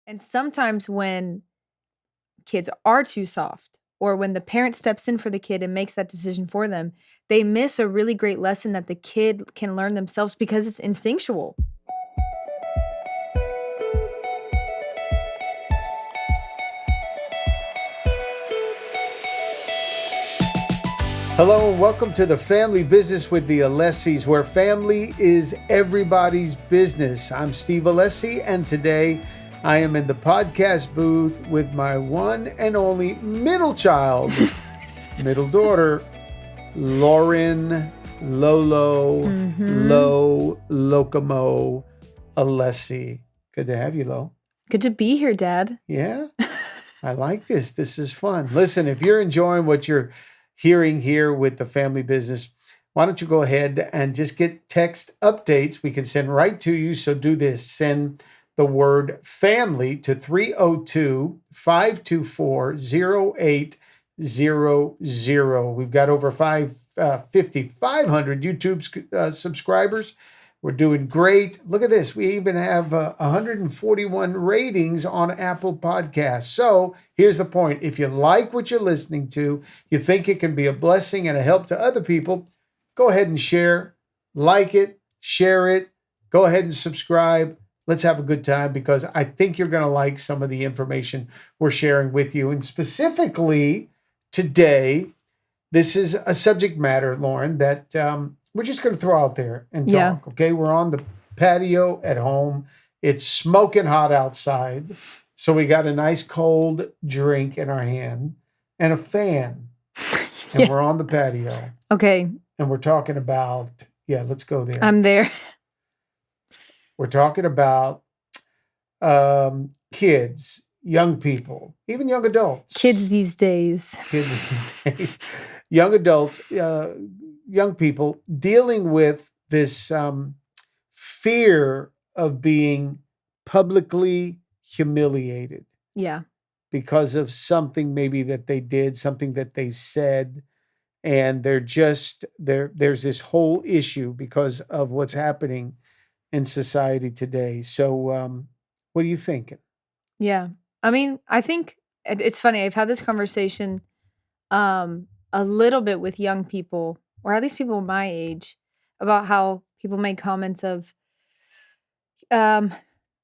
And sometimes when kids are too soft or when the parent steps in for the kid and makes that decision for them, they miss a really great lesson that the kid can learn themselves because it's instinctual. Hello and welcome to the Family Business with the Alessis, where family is everybody's business. I'm Steve Alessi, and today I am in the podcast booth with my one and only middle child, middle daughter, Lauren Lolo Locomo Alessi. Good to have you, Lo. Good to be here, Dad. Yeah, I like this. This is fun. Listen, if you're enjoying what you're hearing here with the family business, why don't you go ahead and just get text updates we can send right to you. So do this. Send the word family to 302-524-0800. We've got over 5,500 YouTube subscribers. We're doing great. Look at this. We even have 141 ratings on Apple Podcasts. So here's the point. If you like what you're listening to, you think it can be a blessing and a help to other people, go ahead and share, like it, share it, go ahead and subscribe. Let's have a good time because I think you're going to like some of the information we're sharing with you. And specifically today, this is a subject matter, Lauren, that we're just going to throw out there and talk. Yeah. Okay. We're on the patio at home. It's smoking hot outside. So we got a nice cold drink in our hand and a fan. And we're on the patio. Okay. And we're talking about, let's go there. I'm there. We're talking about kids, young people, even young adults. Kids these days. Young adults, young people dealing with this fear of being publicly humiliated. Yeah. Because of something maybe that they did, something that they said, and there's this whole issue because of what's happening in society today. So what are you thinking? Yeah. I mean, I think it's funny. I've had this conversation a little bit with young people, or at least people my age, about how people make comments of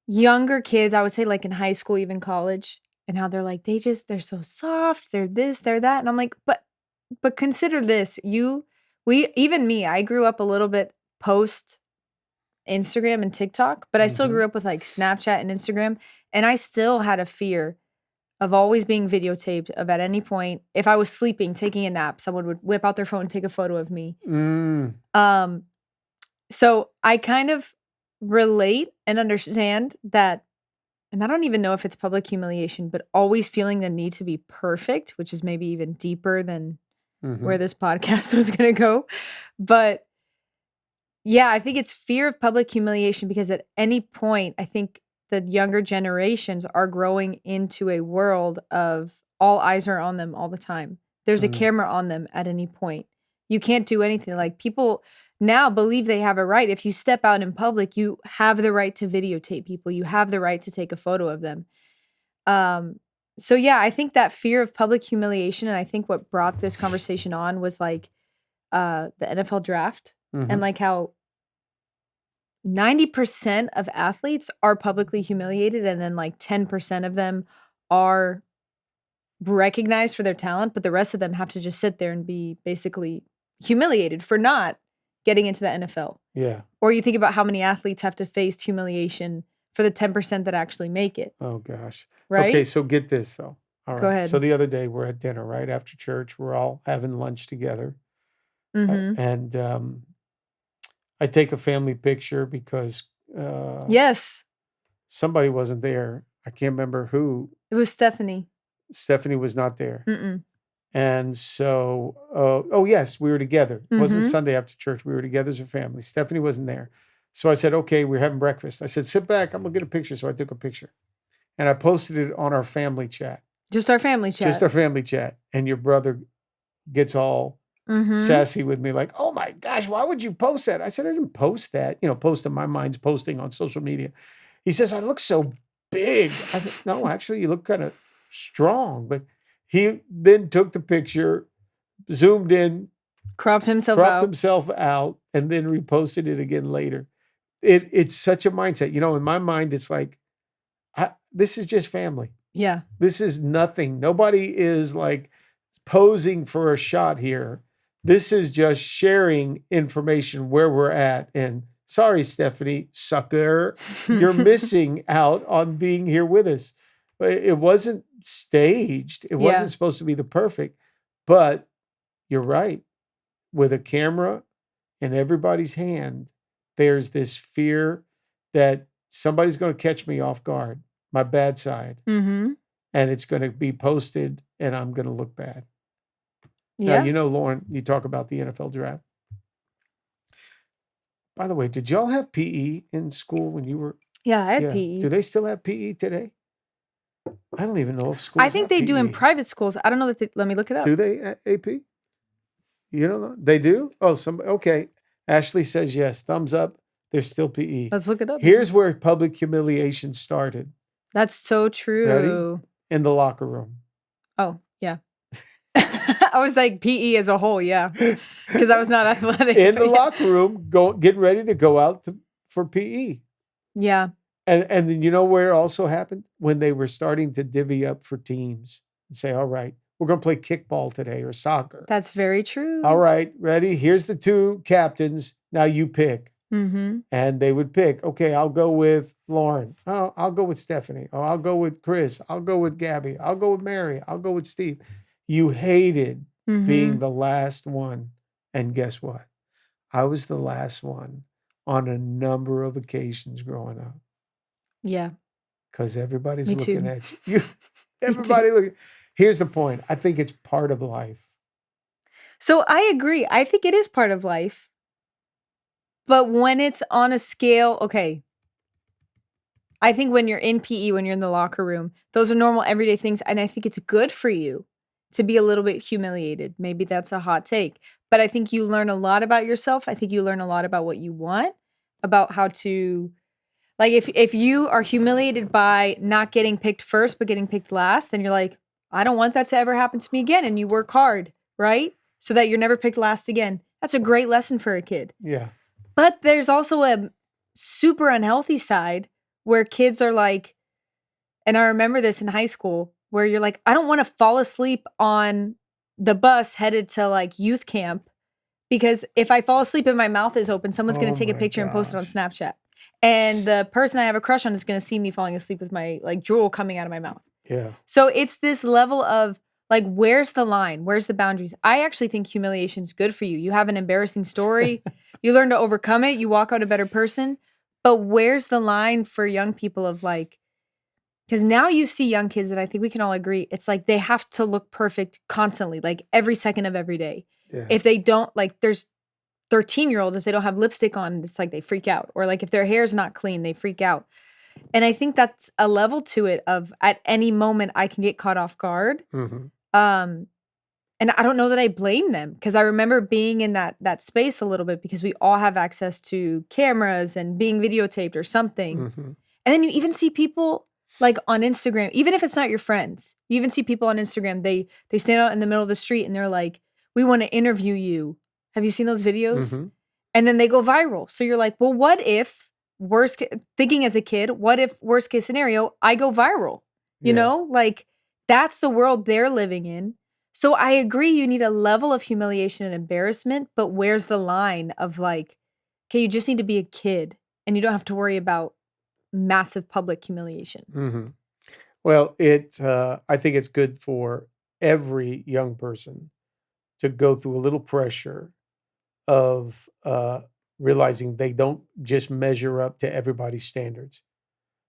younger kids, I would say like in high school, even college, and how they're like, they're so soft, they're this, they're that. And I'm like, but consider this. Even me, I grew up a little bit post Instagram and TikTok, but I still grew up with like Snapchat and Instagram. And I still had a fear of always being videotaped, of at any point, if I was sleeping, taking a nap, someone would whip out their phone and take a photo of me. So I kind of relate and understand that, and I don't even know if it's public humiliation, but always feeling the need to be perfect, which is maybe even deeper than where this podcast was going to go. But yeah, I think it's fear of public humiliation because at any point, I think the younger generations are growing into a world of all eyes are on them all the time. There's a camera on them at any point. You can't do anything. Like, people now believe they have a right. If you step out in public, you have the right to videotape people. You have the right to take a photo of them. So yeah, I think that fear of public humiliation, and I think what brought this conversation on was like the NFL draft and like how 90% of athletes are publicly humiliated, and then like 10% of them are recognized for their talent, but the rest of them have to just sit there and be basically humiliated for not getting into the NFL. Yeah. Or you think about how many athletes have to face humiliation for the 10% that actually make it. Oh, gosh. Right? Okay, so get this, though. All right. Go ahead. So the other day, we're at dinner, right? After church, we're all having lunch together. And I take a family picture because yes, somebody wasn't there. I can't remember who. it was Stephanie. Stephanie was not there. And so, yes, we were together. It wasn't Sunday after church. We were together as a family. Stephanie wasn't there. So I said, okay, we're having breakfast. I said, sit back. I'm going to get a picture. So I took a picture. And I posted it on our family chat. Just our family chat. Just our family chat. And your brother gets all sassy with me, like, oh my gosh, why would you post that? I said, I didn't post that. Post in my mind's posting on social media. He says, I look so big. I said, no, actually, you look kind of strong. But he then took the picture, zoomed in, Cropped himself cropped out. himself out, and then reposted it again later. It's such a mindset. In my mind, it's like, this is just family. Yeah. This is nothing. Nobody is like posing for a shot here. This is just sharing information where we're at. And sorry, Stephanie, sucker, you're missing out on being here with us. It wasn't staged. It wasn't supposed to be the perfect, but you're right. With a camera in everybody's hand, there's this fear that somebody's going to catch me off guard, my bad side, Mm-hmm. and it's going to be posted and I'm going to look bad. Yeah. Now, Lauren, you talk about the NFL draft. By the way, did y'all have PE in school when you were? Yeah, I had PE. Do they still have PE today? I don't even know if schools I think they do in private schools. I don't know that. Let me look it up. Do they at AP? You don't know? They do? Oh, okay. Ashley says yes. Thumbs up. There's still PE. Let's look it up. Here's where public humiliation started. That's so true. Ready? In the locker room. Oh, yeah. I was like PE as a whole, yeah, because I was not athletic. In the locker room, getting ready to go out for PE. Yeah. And then you know where it also happened? When they were starting to divvy up for teams and say, all right, we're going to play kickball today or soccer. That's very true. All right, ready? Here's the two captains. Now you pick. Mm-hmm. And they would pick, okay, I'll go with Lauren. Oh, I'll go with Stephanie. Oh, I'll go with Chris. I'll go with Gabby. I'll go with Mary. I'll go with Steve. You hated being the last one. And guess what? I was the last one on a number of occasions growing up. Yeah. Because everybody's looking at you. Everybody looking. Here's the point. I think it's part of life. So I agree. I think it is part of life. But when it's on a scale, okay. I think when you're in PE, when you're in the locker room, those are normal everyday things. And I think it's good for you to be a little bit humiliated. Maybe that's a hot take. But I think you learn a lot about yourself. I think you learn a lot about what you want, about how to, like, if you are humiliated by not getting picked first, but getting picked last, then you're like, I don't want that to ever happen to me again. And you work hard, right? So that you're never picked last again. That's a great lesson for a kid. Yeah. But there's also a super unhealthy side where kids are like, and I remember this in high school, where you're like, I don't want to fall asleep on the bus headed to like youth camp because if I fall asleep and my mouth is open, someone's going to take a picture and post it on Snapchat. And the person I have a crush on is going to see me falling asleep with my like drool coming out of my mouth. Yeah. So it's this level of like, where's the line? Where's the boundaries? I actually think humiliation is good for you. You have an embarrassing story. You learn to overcome it. You walk out a better person. But where's the line for young people of like, because now you see young kids that I think we can all agree, it's like they have to look perfect constantly, like every second of every day. Yeah. If they don't, like there's 13-year-olds, if they don't have lipstick on, it's like they freak out. Or like if their hair's not clean, they freak out. And I think that's a level to it of at any moment I can get caught off guard. Mm-hmm. And I don't know that I blame them because I remember being in that space a little bit because we all have access to cameras and being videotaped or something. Mm-hmm. And then you even see people like on Instagram, even if it's not your friends, you even see people on Instagram, they stand out in the middle of the street and they're like, we want to interview you. Have you seen those videos? Mm-hmm. And then they go viral. So you're like, well, what if thinking as a kid, what if worst case scenario, I go viral? You know, like that's the world they're living in. So I agree you need a level of humiliation and embarrassment, but where's the line of like, okay, you just need to be a kid and you don't have to worry about massive public humiliation. Mm-hmm. Well, I think it's good for every young person to go through a little pressure of realizing they don't just measure up to everybody's standards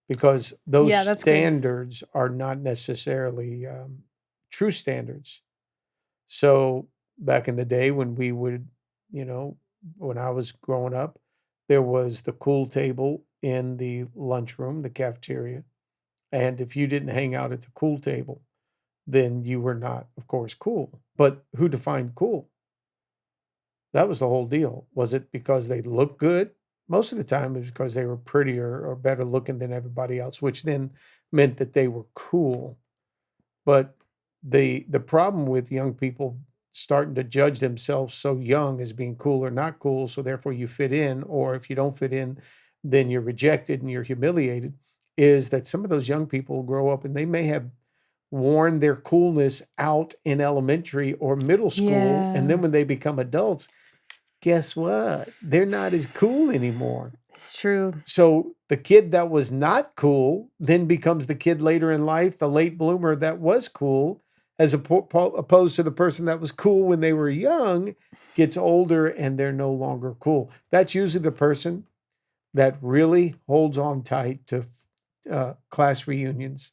because those standards are not necessarily true standards. So back in the day when we would, when I was growing up, there was the cool table in the lunchroom, the cafeteria. And if you didn't hang out at the cool table, then you were not, of course, cool. But who defined cool? That was the whole deal. Was it because they looked good? most of the time it was because they were prettier or better looking than everybody else, which then meant that they were cool. But the problem with young people starting to judge themselves so young as being cool or not cool, so therefore you fit in, or if you don't fit in, then you're rejected and you're humiliated, is that some of those young people grow up and they may have worn their coolness out in elementary or middle school, and then Yeah. when they become adults, guess what? They're not as cool anymore. It's true. So the kid that was not cool then becomes the kid later in life, the late bloomer that was cool, as opposed to the person that was cool when they were young, gets older and they're no longer cool. That's usually the person that really holds on tight to class reunions.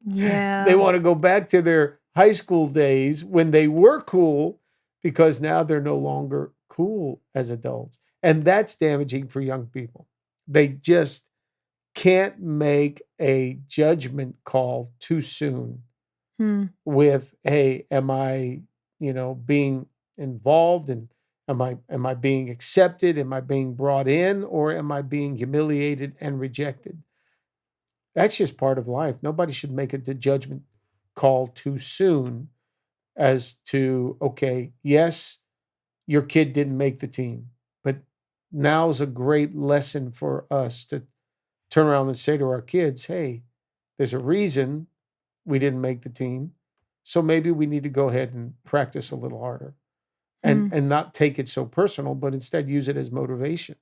They Yeah. want to go back to their high school days when they were cool because now they're no longer cool as adults. And that's damaging for young people. They just can't make a judgment call too soon Hmm. with, hey, am I, being involved, and am I being accepted? Am I being brought in, or am I being humiliated and rejected? That's just part of life. Nobody should make a judgment call too soon as to, okay, yes, your kid didn't make the team, but now's a great lesson for us to turn around and say to our kids, hey, there's a reason we didn't make the team. So maybe we need to go ahead and practice a little harder and, Hmm. and not take it so personal, but instead use it as motivation.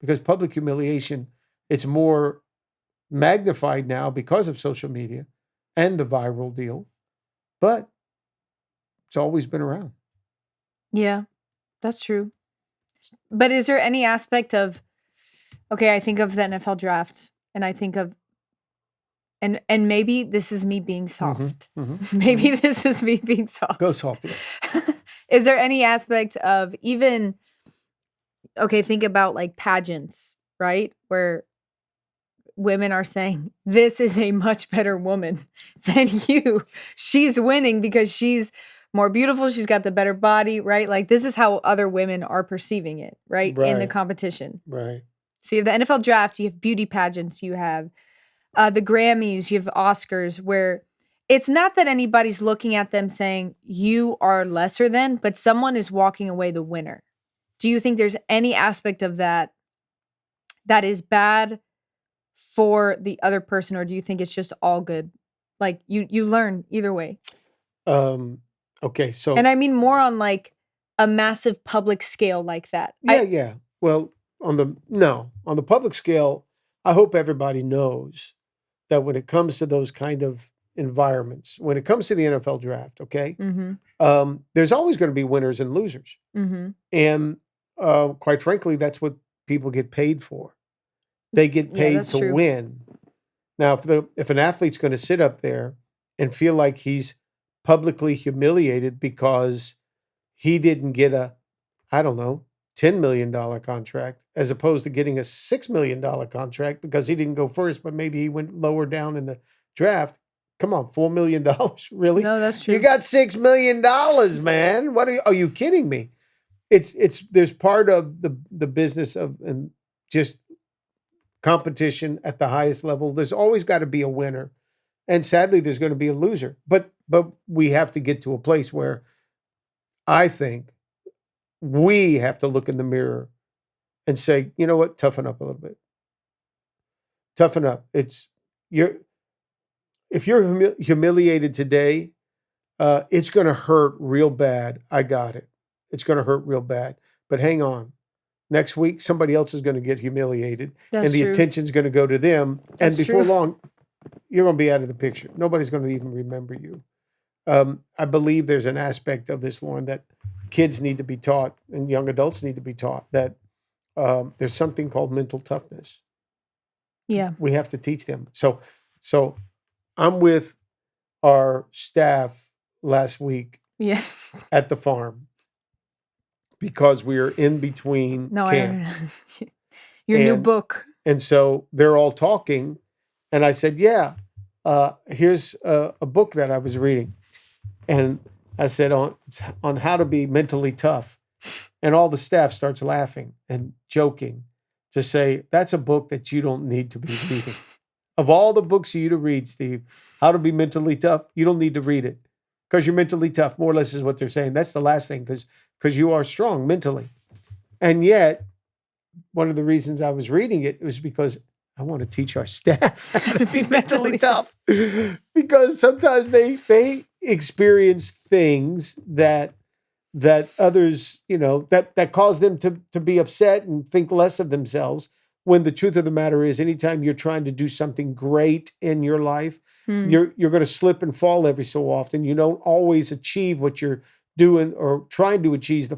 Because public humiliation, it's more magnified now because of social media and the viral deal, but it's always been around. Yeah, that's true. But is there any aspect of, okay, I think of the NFL draft and I think of, and maybe this is me being soft. Maybe this is me being soft. Go soft again. Is there any aspect of even, okay, think about like pageants, right? Where women are saying, this is a much better woman than you. She's winning because she's more beautiful. She's got the better body, right? Like this is how other women are perceiving it, right? In the Right. competition. Right. So you have the NFL draft, you have beauty pageants, you have the Grammys, you have Oscars, where it's not that anybody's looking at them saying you are lesser than, but someone is walking away the winner. Do you think there's any aspect of that that is bad for the other person, or do you think it's just all good? Like you learn either way. Okay, so And I mean more on like a massive public scale like that. yeah. Well, on the public scale, I hope everybody knows that when it comes to those kind of environments, when it comes to the NFL draft, okay, Mhm. there's always going to be winners and losers, Mhm. and quite frankly, that's what people get paid for. They get Yeah, paid that's to true. win. Now, if an athlete's going to sit up there and feel like he's publicly humiliated because he didn't get a, I don't know, $10 million contract as opposed to getting a $6 million contract because he didn't go first, but maybe he went lower down in the draft. Come on, $4 million, really? No, that's You true. got $6 million, man. What are you kidding me? It's there's part of the business of and just competition at the highest level. There's always got to be a winner, and sadly, there's going to be a loser. But we have to get to a place where I think we have to look in the mirror and say, you know what, toughen up a little bit. Toughen up. You're if you're humiliated today, it's going to hurt real bad. I got it. It's going to hurt real bad. But hang on. Next week, somebody else is going to get humiliated, and That's the true. attention's going to go to them. And That's before true. long, you're going to be out of the picture. Nobody's going to even remember you. I believe there's an aspect of this, Lauren, that kids need to be taught and young adults need to be taught that there's something called mental toughness. Yeah. We have to teach them. So I'm with our staff last week Yeah. at the farm because we are in between No, camps. your new And- book. And so they're all talking. And I said, yeah, here's a book that I was reading. And I said, on how to be mentally tough. And all the staff starts laughing and joking. to say, that's a book that you don't need to be reading. Of all the books for you to read, Steve, How to Be Mentally Tough, you don't need to read it because you're mentally tough. More or less is what they're saying. That's the last thing because you are strong mentally. And yet, one of the reasons I was reading it was because I want to teach our staff how to be mentally tough. Because sometimes they experience things that others, that cause them to be upset and think less of themselves. When the truth of the matter is, anytime you're trying to do something great in your life, you're going to slip and fall every so often. You don't always achieve what you're doing or trying to achieve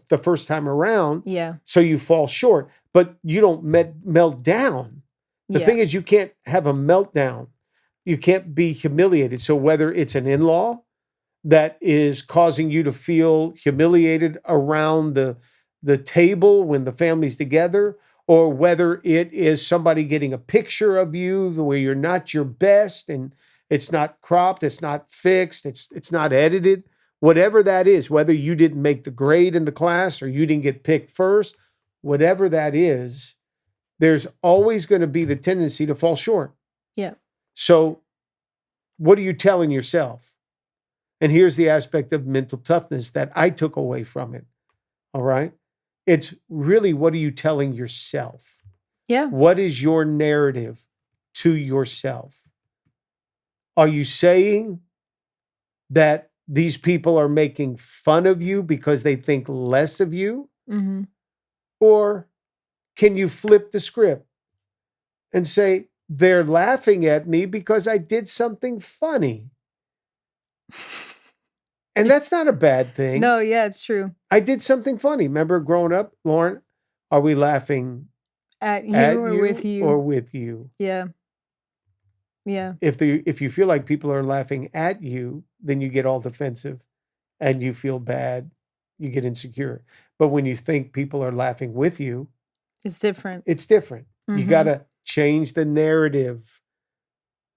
the first time around. Yeah. So you fall short, but you don't melt down. The thing is, you can't have a meltdown. You can't be humiliated. So whether it's an in-law that is causing you to feel humiliated around the table when the family's together, or whether it is somebody getting a picture of you the way you're not your best and it's not cropped, it's not fixed, it's not edited, whatever that is, whether you didn't make the grade in the class or you didn't get picked first, whatever that is, there's always going to be the tendency to fall short. Yeah. So what are you telling yourself? And here's the aspect of mental toughness that I took away from it. All right. It's really, what are you telling yourself? Yeah. What is your narrative to yourself? Are you saying that these people are making fun of you because they think less of you? Mm-hmm. Or can you flip the script and say, they're laughing at me because I did something funny? And that's not a bad thing. No, yeah, it's true. I did something funny. Remember growing up, Lauren, are we laughing at you or with you? Or with you? Yeah. Yeah. If you feel like people are laughing at you, then you get all defensive and you feel bad. You get insecure. But when you think people are laughing with you, it's different. It's different. Mm-hmm. You got to change the narrative.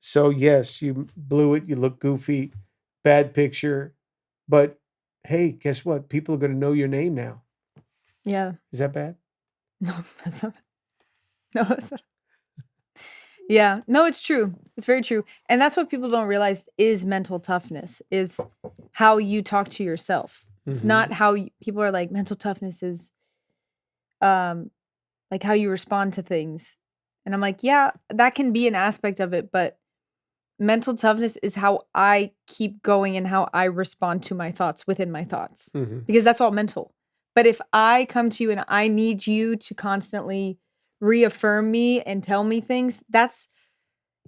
So yes, you blew it. You look goofy, bad picture. But hey, guess what? People are going to know your name now. Yeah. Is that bad? No, that's not. No, that's not. Yeah. No, it's true. It's very true. And that's what people don't realize is mental toughness, is how you talk to yourself. It's not how people are like, mental toughness is like how you respond to things. And I'm like, yeah, that can be an aspect of it, but mental toughness is how I keep going and how I respond to my thoughts within my thoughts, because that's all mental. But if I come to you and I need you to constantly reaffirm me and tell me things, that's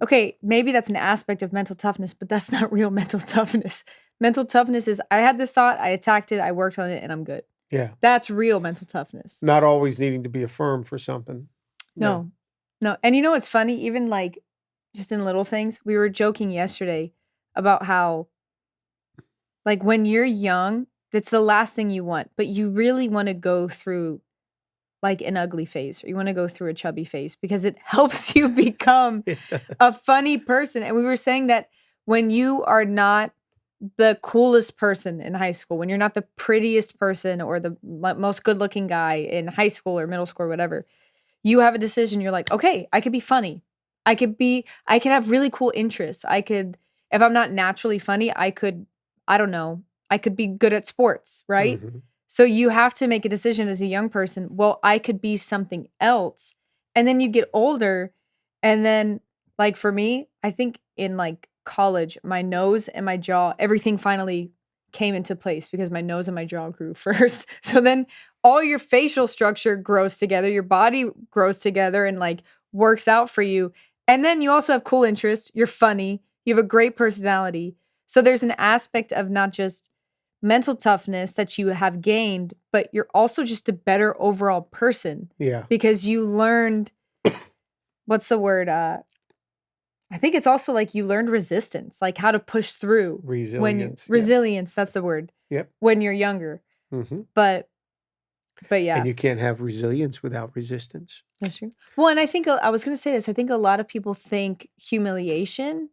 okay. Maybe that's an aspect of mental toughness, but that's not real mental toughness. Mental toughness is, I had this thought, I attacked it, I worked on it, and I'm good. Yeah. That's real mental toughness. Not always needing to be affirmed for something. No. And you know what's funny? Even like just in little things, we were joking yesterday about how like when you're young, that's the last thing you want, but you really want to go through like an ugly phase, or you want to go through a chubby phase because it helps you become a funny person. And we were saying that when you are not the coolest person in high school, when you're not the prettiest person or the most good-looking guy in high school or middle school or whatever, you have a decision. You're like, okay, I could be funny. I could have really cool interests. If I'm not naturally funny, I don't know, I could be good at sports, right? So you have to make a decision as a young person. Well, I could be something else. And then you get older. And then like for me, I think in like college, my nose and my jaw, everything finally came into place because my nose and my jaw grew first. So then all your facial structure grows together, your body grows together and like works out for you. And then you also have cool interests. You're funny. You have a great personality. So there's an aspect of not just mental toughness that you have gained, but you're also just a better overall person. Yeah. Because you learned, what's the word? I think it's also like you learned resistance, like how to push through. Resilience. Resilience, that's the word. Yep. When you're younger. But yeah. And you can't have resilience without resistance. That's true. Well, and I think I was going to say this. I think a lot of people think humiliation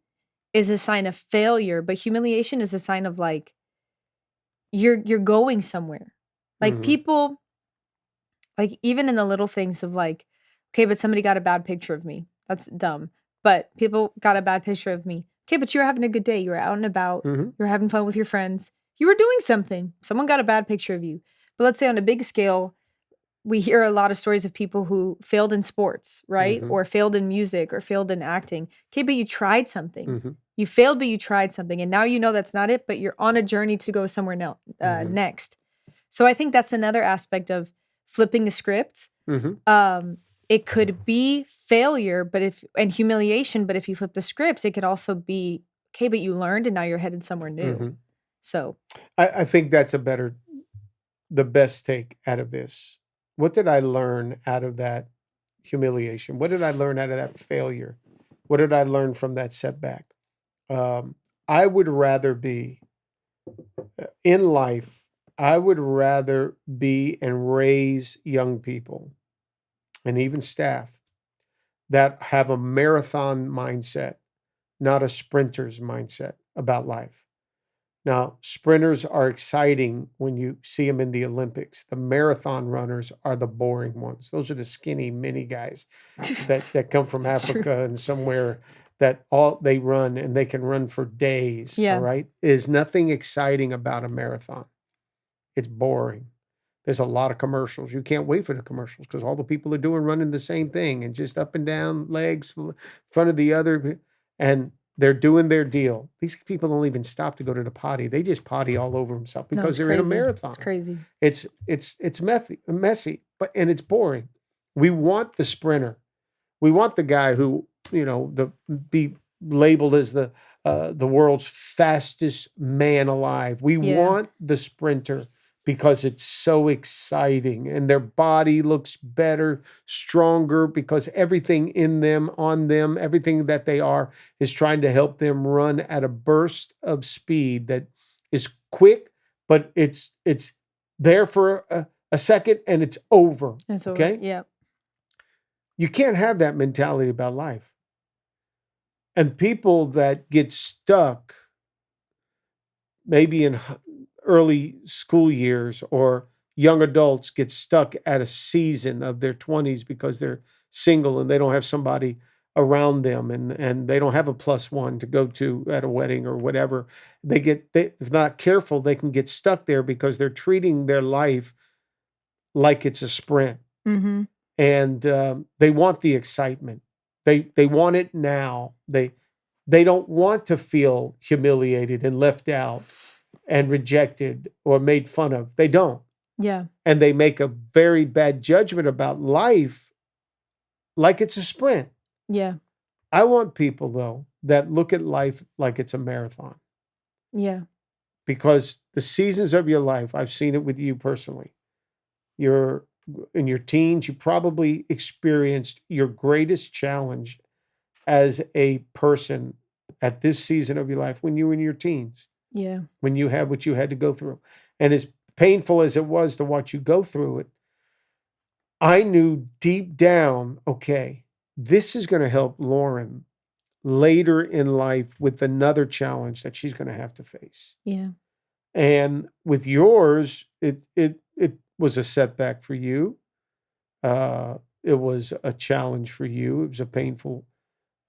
is a sign of failure, but humiliation is a sign of like, you're going somewhere. Like people, like even in the little things of like, Okay, but somebody got a bad picture of me. That's dumb. But people got a bad picture of me. Okay, but you were having a good day. You were out and about. Mm-hmm. You were having fun with your friends. You were doing something. Someone got a bad picture of you. But let's say on a big scale, we hear a lot of stories of people who failed in sports, right? Mm-hmm. Or failed in music or failed in acting. Okay, but you tried something. Mm-hmm. You failed, but you tried something. And now you know that's not it, but you're on a journey to go somewhere next. So I think that's another aspect of flipping the script. Mm-hmm. It could be failure, and humiliation, but if you flip the scripts, it could also be, okay, but you learned and now you're headed somewhere new. Mm-hmm. So I think that's the best take out of this. What did I learn out of that humiliation? What did I learn out of that failure? What did I learn from that setback? I would rather be in life, I would rather be and raise young people and even staff that have a marathon mindset, not a sprinter's mindset about life. Now, sprinters are exciting when you see them in the Olympics. The marathon runners are the boring ones. Those are the skinny mini guys that come from Africa and somewhere that all they run and they can run for days. Yeah. All right. There's nothing exciting about a marathon. It's boring. There's a lot of commercials. You can't wait for the commercials because all the people are doing running the same thing and just up and down legs, front of the other, and they're doing their deal. These people don't even stop to go to the potty. They just potty all over themselves because they're in a marathon. It's crazy. It's messy, and it's boring. We want the sprinter. We want the guy who, be labeled as the world's fastest man alive. We want the sprinter because it's so exciting and their body looks better, stronger because everything in them, on them, everything that they are is trying to help them run at a burst of speed that is quick, but it's there for a second and it's over. It's okay? Over. Yeah. You can't have that mentality about life. And people that get stuck maybe in early school years or young adults get stuck at a season of their 20s because they're single and they don't have somebody around them and they don't have a plus one to go to at a wedding or whatever. If not careful, they can get stuck there because they're treating their life like it's a sprint. Mm-hmm. And they want the excitement. They want it now. They don't want to feel humiliated and left out and rejected or made fun of. They don't. Yeah. And they make a very bad judgment about life like it's a sprint. Yeah. I want people, though, that look at life like it's a marathon. Yeah. Because the seasons of your life, I've seen it with you personally. You're in your teens, you probably experienced your greatest challenge as a person at this season of your life when you were in your teens. Yeah. When you had what you had to go through. And as painful as it was to watch you go through it, I knew deep down, okay, this is going to help Lauren later in life with another challenge that she's going to have to face. Yeah. And with yours, it was a setback for you. It was a challenge for you. It was a painful,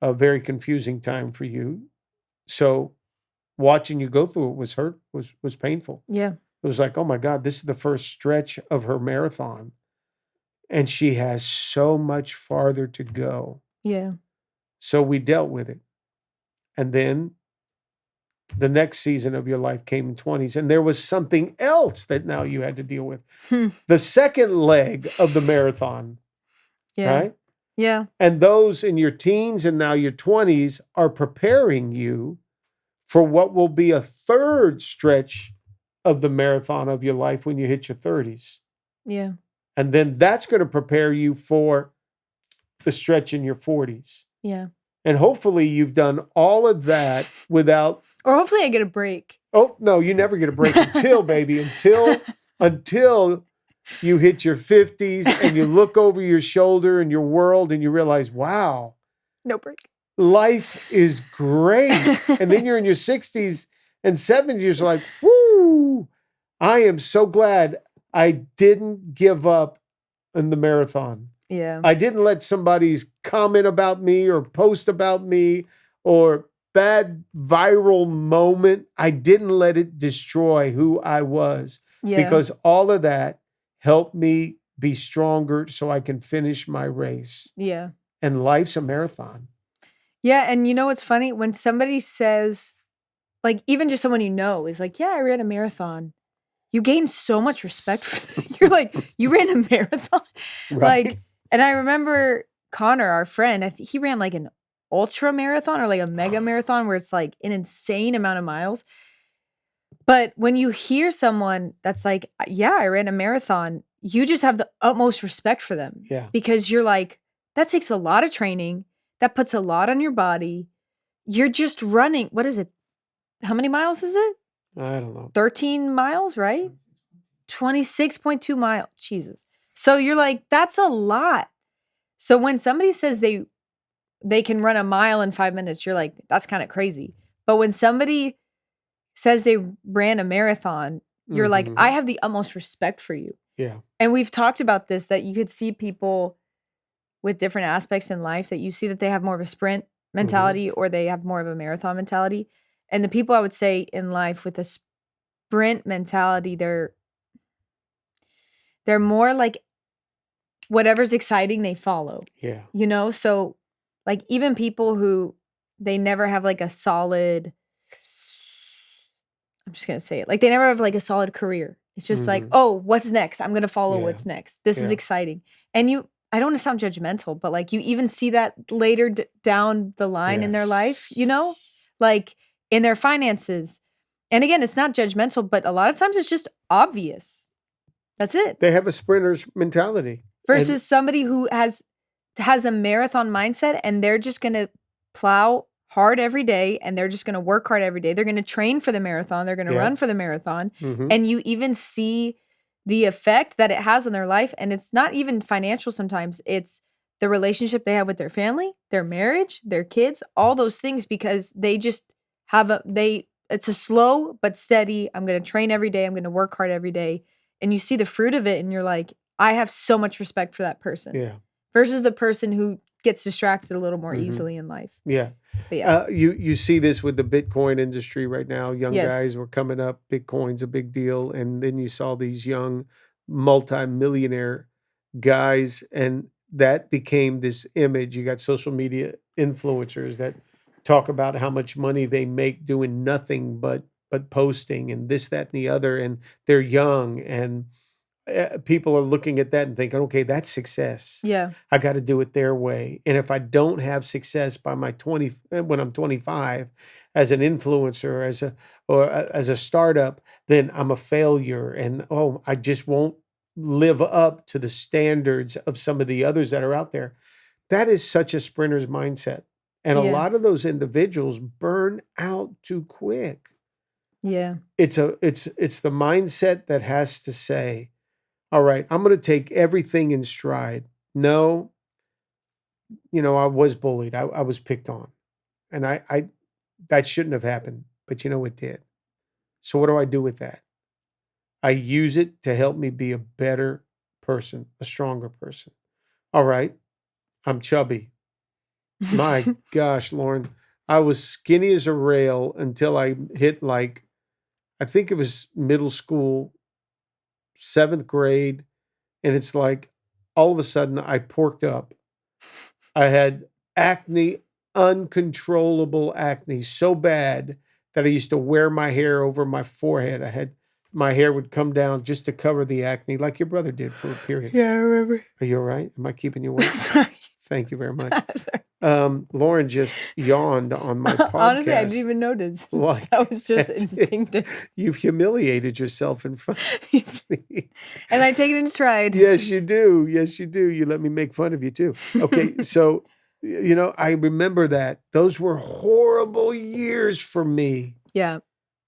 a very confusing time for you. So watching you go through it was painful. Yeah. It was like, oh my God, this is the first stretch of her marathon. And she has so much farther to go. Yeah. So we dealt with it. And then the next season of your life came in 20s. And there was something else that now you had to deal with. The second leg of the marathon. Yeah. Right? Yeah. And those in your teens and now your 20s are preparing you for what will be a third stretch of the marathon of your life when you hit your 30s. Yeah. And then that's going to prepare you for the stretch in your 40s. Yeah. And hopefully you've done all of that without... Or hopefully I get a break. Oh, no, you never get a break until you hit your 50s and you look over your shoulder and your world and you realize, wow. No break. Life is great. And then you're in your 60s and 70s, you're like, whoo, I am so glad I didn't give up in the marathon. Yeah. I didn't let somebody's comment about me or post about me or bad viral moment. I didn't let it destroy who I was, Yeah. because all of that helped me be stronger so I can finish my race. Yeah. And life's a marathon. Yeah. And you know what's funny? When somebody says, like, even just someone you know is like, yeah, I ran a marathon. You gain so much respect for You're like, you ran a marathon? Right. Like, and I remember Connor, our friend, he ran like an ultra marathon or like a mega marathon where it's like an insane amount of miles. But when you hear someone that's like, yeah, I ran a marathon, you just have the utmost respect for them. Yeah. Because you're like, that takes a lot of training. That puts a lot on your body. You're just running. What is it? How many miles is it? I don't know. 13 miles, right? 26.2 miles. Jesus. So you're like, that's a lot. So when somebody says they can run a mile in 5 minutes, you're like, that's kind of crazy. But when somebody says they ran a marathon, you're like, I have the utmost respect for you. Yeah. And we've talked about this, that you could see people with different aspects in life, that you see that they have more of a sprint mentality or they have more of a marathon mentality. And the people I would say in life with a sprint mentality, they're more like whatever's exciting, they follow. Yeah. You know? So like even people who they never have like a solid, I'm just going to say it, like they never have like a solid career. It's just like, oh, what's next? I'm going to follow what's next. This is exciting. And I don't want to sound judgmental, but like you even see that later down the line in their life, you know, like in their finances. And again, it's not judgmental, but a lot of times it's just obvious. That's it. They have a sprinter's mentality. Versus somebody who has a marathon mindset and they're just going to plow hard every day and they're just going to work hard every day. They're going to train for the marathon. They're going to run for the marathon. And you even see the effect that it has on their life. And it's not even financial sometimes. It's the relationship they have with their family, their marriage, their kids, all those things, because they just have it's a slow but steady, I'm going to train every day. I'm going to work hard every day. And you see the fruit of it and you're like, I have so much respect for that person. Yeah. Versus the person who gets distracted a little more easily in life. Yeah. But yeah. You see this with the Bitcoin industry right now. Young guys were coming up. Bitcoin's a big deal. And then you saw these young multi-millionaire guys, and that became this image. You got social media influencers that talk about how much money they make doing nothing but posting and this, that, and the other. And they're young, and people are looking at that and thinking, okay, that's success. Yeah. I got to do it their way. And if I don't have success by when I'm 25 as an influencer, as a startup, then I'm a failure. And, I just won't live up to the standards of some of the others that are out there. That is such a sprinter's mindset. And a lot of those individuals burn out too quick. Yeah. It's the mindset that has to say, all right, I'm going to take everything in stride. No, I was bullied. I was picked on. And I that shouldn't have happened, but it did. So what do I do with that? I use it to help me be a better person, a stronger person. All right, I'm chubby. My gosh, Lauren, I was skinny as a rail until I hit I think it was middle school, 7th grade. And it's like, all of a sudden I porked up. I had acne, uncontrollable acne, so bad that I used to wear my hair over my forehead. My hair would come down just to cover the acne, like your brother did for a period. Yeah, I remember. Are you all right? Am I keeping you awake? Sorry. Thank you very much. Lauren just yawned on my podcast. Honestly, I didn't even notice. That was just instinctive. You've humiliated yourself in front of me. And I take it in stride. Yes, you do. Yes, you do. You let me make fun of you too. Okay, so, I remember that. Those were horrible years for me. Yeah.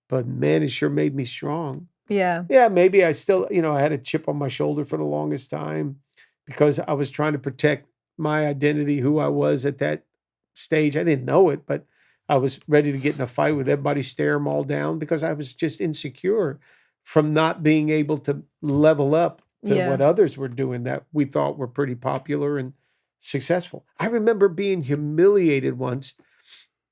But man, it sure made me strong. Yeah. Yeah, maybe I still, I had a chip on my shoulder for the longest time because I was trying to protect my identity, who I was at that stage. I didn't know it, but I was ready to get in a fight with everybody, stare them all down because I was just insecure from not being able to level up to Yeah. what others were doing that we thought were pretty popular and successful. I remember being humiliated once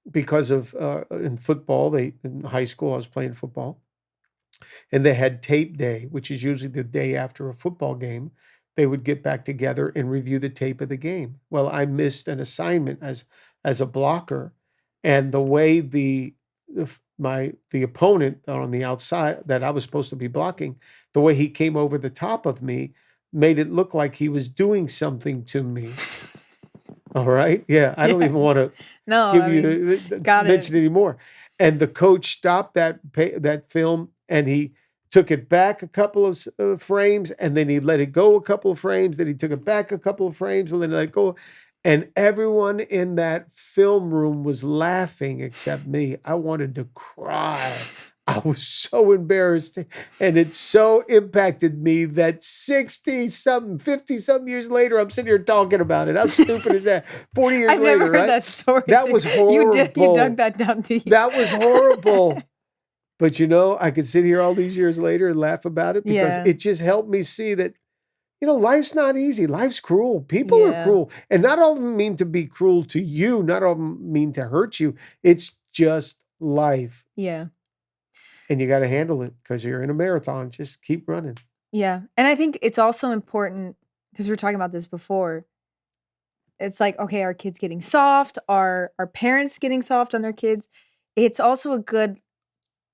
because of in football. In high school, I was playing football, and they had tape day, which is usually the day after a football game. They would get back together and review the tape of the game. Well, I missed an assignment as a blocker, and the way the opponent on the outside that I was supposed to be blocking, the way he came over the top of me made it look like he was doing something to me. All right. Yeah. I don't Yeah. even want to No, give I you mean, got mention it. anymore. And the coach stopped that film, and he took it back a couple of frames, and then he let it go a couple of frames. Then he took it back a couple of frames, and then let it go. And everyone in that film room was laughing except me. I wanted to cry. I was so embarrassed, and it so impacted me that 60 something, 50 something years later, I'm sitting here talking about it. How stupid is that? 40 years I've later, never heard right? that story. That was You horrible. dug that down deep. That was horrible. But I could sit here all these years later and laugh about it because Yeah. it just helped me see that, life's not easy. Life's cruel. People are Yeah. cruel. And not all of them mean to be cruel to you. Not all of them mean to hurt you. It's just life. Yeah. And you got to handle it because you're in a marathon. Just keep running. Yeah. And I think it's also important because we were talking about this before. It's like, okay, our kids getting soft, our parents getting soft on their kids. It's also a good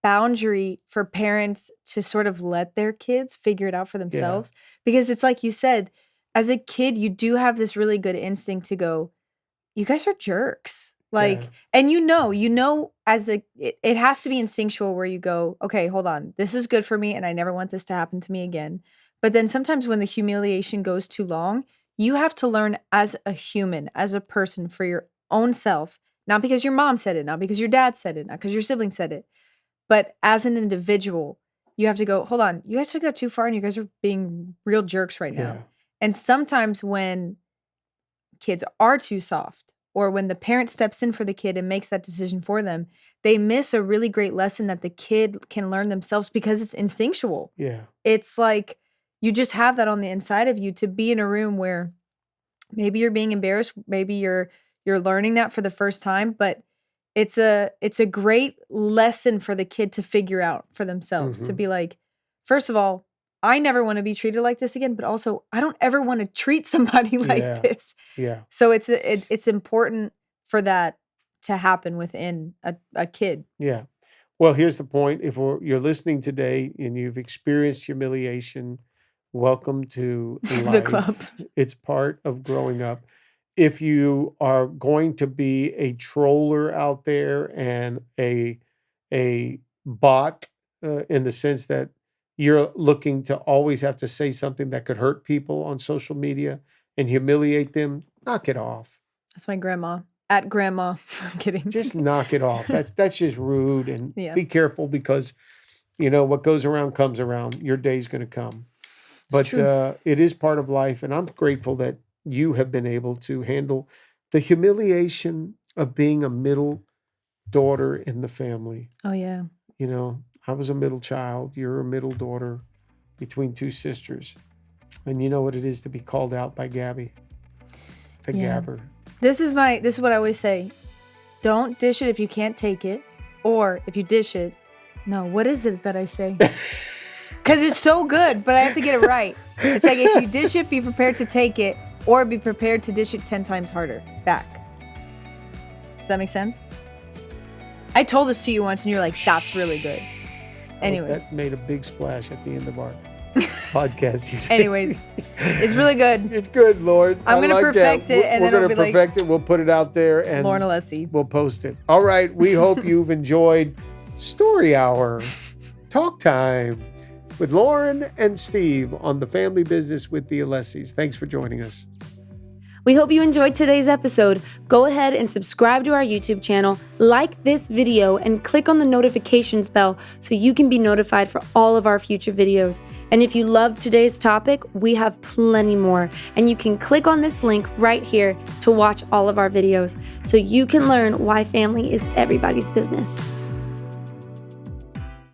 boundary for parents to sort of let their kids figure it out for themselves. Because it's like you said, as a kid, you do have this really good instinct to go, you guys are jerks. Like, and it has to be instinctual where you go, okay, hold on, this is good for me and I never want this to happen to me again. But then sometimes when the humiliation goes too long, you have to learn as a human, as a person for your own self, not because your mom said it, not because your dad said it, not because your sibling said it, but as an individual, you have to go, hold on, you guys took that too far and you guys are being real jerks right now. And sometimes when kids are too soft, or when the parent steps in for the kid and makes that decision for them, they miss a really great lesson that the kid can learn themselves because it's instinctual. Yeah. It's like you just have that on the inside of you to be in a room where maybe you're being embarrassed, maybe you're learning that for the first time, but it's a great lesson for the kid to figure out for themselves, to be like, first of all, I never want to be treated like this again, but also I don't ever want to treat somebody like this. Yeah. So it's important for that to happen within a kid. Yeah. Well, here's the point. If you're listening today and you've experienced humiliation, welcome to life. The club. It's part of growing up. If you are going to be a troller out there and a bot in the sense that you're looking to always have to say something that could hurt people on social media and humiliate them, knock it off. That's my grandma. At grandma. I'm kidding. Just knock it off. That's just rude. And Yeah. be careful because, what goes around comes around. Your day's going to come. But it is part of life. And I'm grateful that you have been able to handle the humiliation of being a middle daughter in the family. Oh, yeah. I was a middle child. You're a middle daughter between two sisters. And you know what it is to be called out by Gabby, the gabber. This is what I always say. Don't dish it if you can't take it. Or if you dish it. No, what is it that I say? Because it's so good, but I have to get it right. It's like if you dish it, be prepared to take it. Or be prepared to dish it 10 times harder back. Does that make sense? I told this to you once and you're like, that's really good. Anyways. That made a big splash at the end of our podcast. Anyways, it's really good. It's good, Lord. I'm going to perfect it and we're then it'll going be to perfect it. We'll put it out there and Lauren Alessi. We'll post it. All right. We hope you've enjoyed Story Hour, Talk Time with Lauren and Steve on The Family Business with the Alessis. Thanks for joining us. We hope you enjoyed today's episode. Go ahead and subscribe to our YouTube channel, like this video, and click on the notifications bell so you can be notified for all of our future videos. And if you loved today's topic, we have plenty more. And you can click on this link right here to watch all of our videos so you can learn why family is everybody's business.